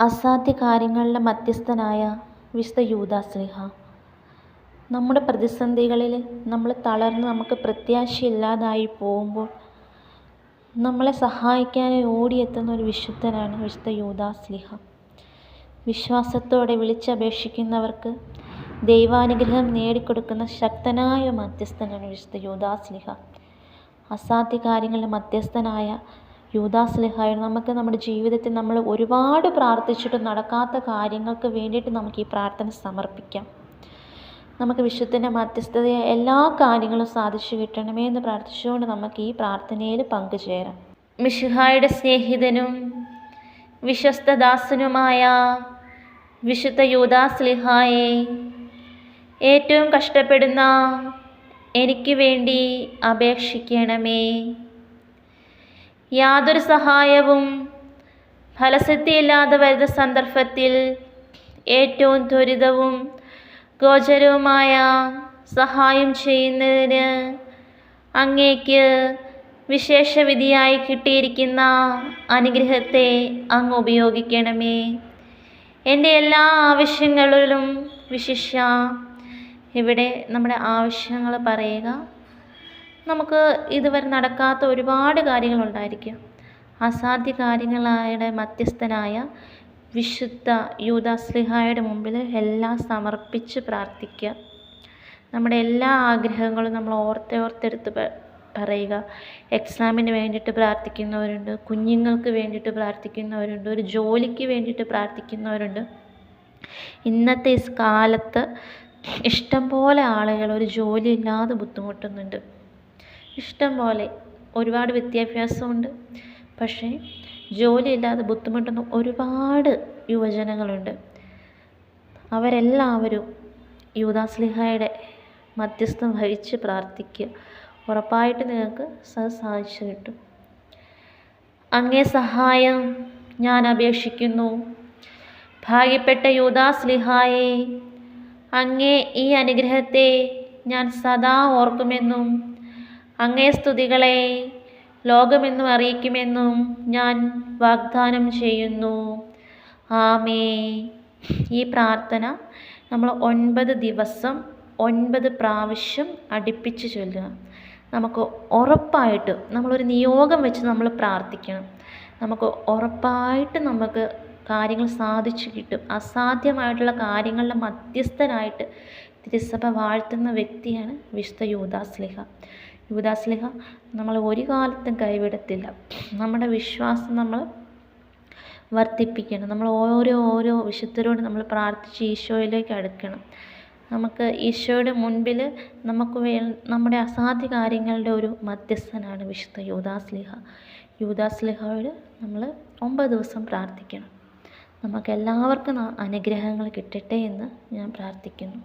അസാധ്യ കാര്യങ്ങളുടെ മധ്യസ്ഥനായ വിശുദ്ധ യൂദാശ്ലീഹ. നമ്മുടെ പ്രതിസന്ധികളിൽ നമ്മൾ തളർന്ന് നമുക്ക് പ്രത്യാശയില്ലാതായി പോകുമ്പോൾ നമ്മളെ സഹായിക്കാനായി ഓടിയെത്തുന്ന ഒരു വിശുദ്ധനാണ് വിശുദ്ധ യൂദാശ്ലീഹ. വിശ്വാസത്തോടെ വിളിച്ചപേക്ഷിക്കുന്നവർക്ക് ദൈവാനുഗ്രഹം നേടിക്കൊടുക്കുന്ന ശക്തനായ മധ്യസ്ഥനാണ് വിശുദ്ധ യൂദാശ്ലീഹ. അസാധ്യ കാര്യങ്ങളുടെ മധ്യസ്ഥനായ യൂദാശ്ലീഹയോട് നമുക്ക് നമ്മുടെ ജീവിതത്തിൽ നമ്മൾ ഒരുപാട് പ്രാർത്ഥിച്ചിട്ട് നടക്കാത്ത കാര്യങ്ങൾക്ക് വേണ്ടിയിട്ട് നമുക്ക് ഈ പ്രാർത്ഥന സമർപ്പിക്കാം. നമുക്ക് വിശുദ്ധൻ്റെ മധ്യസ്ഥതയെ എല്ലാ കാര്യങ്ങളും സാധിച്ചു കിട്ടണമേ എന്ന് പ്രാർത്ഥിച്ചുകൊണ്ട് നമുക്ക് ഈ പ്രാർത്ഥനയിൽ പങ്കുചേരാം. മിശിഹായുടെ സ്നേഹിതനും വിശ്വസ്തദാസനുമായ വിശുദ്ധ യൂദാശ്ലീഹായെ, ഏറ്റവും കഷ്ടപ്പെടുന്ന എനിക്ക് വേണ്ടി അപേക്ഷിക്കണമേ. യാതൊരു സഹായവും ഫലസിദ്ധിയില്ലാതെ വരുന്ന സന്ദർഭത്തിൽ ഏറ്റവും ത്വരിതവും ഗോചരവുമായ സഹായം ചെയ്യുന്നതിന് അങ്ങേക്ക് വിശേഷവിധിയായി കിട്ടിയിരിക്കുന്ന അനുഗ്രഹത്തെ അങ്ങ് ഉപയോഗിക്കണമേ. എൻ്റെ എല്ലാ ആവശ്യങ്ങളിലും വിശിഷ്യ ഇവിടെ നമ്മുടെ ആവശ്യങ്ങൾ പറയുക. നമുക്ക് ഇതുവരെ നടക്കാത്ത ഒരുപാട് കാര്യങ്ങളുണ്ടായിരിക്കും. അസാധ്യ കാര്യങ്ങളുടെ മധ്യസ്ഥനായ വിശുദ്ധ യൂദാശ്ലീഹായുടെ മുമ്പിൽ എല്ലാം സമർപ്പിച്ച് പ്രാർത്ഥിക്കുക. നമ്മുടെ എല്ലാ ആഗ്രഹങ്ങളും നമ്മൾ ഓർത്തെടുത്ത് പറയുക. എക്സാമിന് വേണ്ടിയിട്ട് പ്രാർത്ഥിക്കുന്നവരുണ്ട്, കുഞ്ഞുങ്ങൾക്ക് വേണ്ടിയിട്ട് പ്രാർത്ഥിക്കുന്നവരുണ്ട്, ഒരു ജോലിക്ക് വേണ്ടിയിട്ട് പ്രാർത്ഥിക്കുന്നവരുണ്ട്. ഇന്നത്തെ കാലത്ത് ഇഷ്ടം പോലെ ആളുകൾ ഒരു ജോലിയില്ലാതെ ബുദ്ധിമുട്ടുന്നുണ്ട്. ഇഷ്ടം പോലെ ഒരുപാട് വിദ്യാഭ്യാസമുണ്ട്, പക്ഷേ ജോലിയില്ലാതെ ബുദ്ധിമുട്ടുന്ന ഒരുപാട് യുവജനങ്ങളുണ്ട്. അവരെല്ലാവരും യൂദാശ്ലീഹായുടെ മധ്യസ്ഥം വഹിച്ച് പ്രാർത്ഥിക്കുക. ഉറപ്പായിട്ട് നിങ്ങൾക്ക് സാധിച്ചു കിട്ടും. അങ്ങേ സഹായം ഞാൻ അപേക്ഷിക്കുന്നു. ഭാഗ്യപ്പെട്ട യൂദാശ്ലീഹായെ, അങ്ങേ ഈ അനുഗ്രഹത്തെ ഞാൻ സദാ ഓർക്കുമെന്നും അങ്ങേ സ്തുതികളെ ലോകമെന്നും അറിയിക്കുമെന്നും ഞാൻ വാഗ്ദാനം ചെയ്യുന്നു. ആമേൻ. ഈ പ്രാർത്ഥന നമ്മൾ 9 ദിവസം 9 പ്രാവശ്യം അടുപ്പിച്ച് ചൊല്ലുക. നമുക്ക് ഉറപ്പായിട്ട് നമ്മളൊരു നിയോഗം വെച്ച് നമ്മൾ പ്രാർത്ഥിക്കണം. നമുക്ക് ഉറപ്പായിട്ട് നമുക്ക് കാര്യങ്ങൾ സാധിച്ചു കിട്ടും. അസാധ്യമായിട്ടുള്ള കാര്യങ്ങളുടെ മധ്യസ്ഥനായിട്ട് തിരുസഭ വാഴ്ത്തുന്ന വ്യക്തിയാണ് വിശുദ്ധ യൂദാശ്ലീഹ. യൂദാശ്ലീഹ നമ്മൾ ഒരു കാലത്തും കൈവിടത്തില്ല. നമ്മുടെ വിശ്വാസം നമ്മൾ വർദ്ധിപ്പിക്കണം. നമ്മൾ ഓരോ വിശുദ്ധരോട് നമ്മൾ പ്രാർത്ഥിച്ച് ഈശോയിലേക്ക് അടുക്കണം. നമുക്ക് ഈശോയുടെ മുൻപിൽ നമ്മുടെ അസാധ്യ കാര്യങ്ങളുടെ ഒരു മധ്യസ്ഥനാണ് വിശുദ്ധ യൂദാശ്ലീഹ. യൂദാശ്ലീഹയോട് നമ്മൾ 9 ദിവസം പ്രാർത്ഥിക്കണം. നമുക്കെല്ലാവർക്കും അനുഗ്രഹങ്ങൾ കിട്ടട്ടെ എന്ന് ഞാൻ പ്രാർത്ഥിക്കുന്നു.